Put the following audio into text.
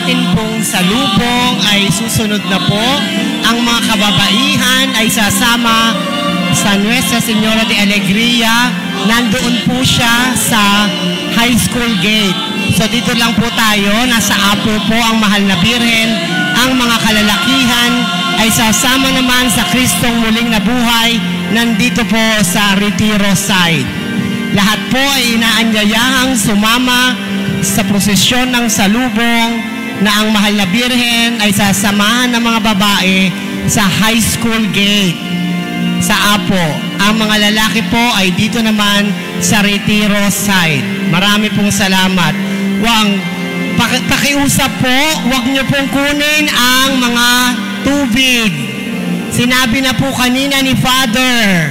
atin pong salubong ay susunod na po. Ang mga kababaihan ay sasama sa Nuestra Señora de Alegria. Nandoon po siya sa high school gate. So dito lang po tayo, nasa Apo po ang Mahal na Birhen. Ang mga kalalakihan ay sasama naman sa Kristong Muling Nabuhay, nandito po sa Retiro side. Lahat po ay inaanyayahang sumama sa prosesyon ng salubong na ang Mahal na Birhen ay sasamahan ng mga babae sa high school gate sa Apo. Ang mga lalaki po ay dito naman sa Retiro side. Marami pong salamat. Pakiusap po, huwag niyo pong kunin ang mga tubig. Sinabi na po kanina ni Father,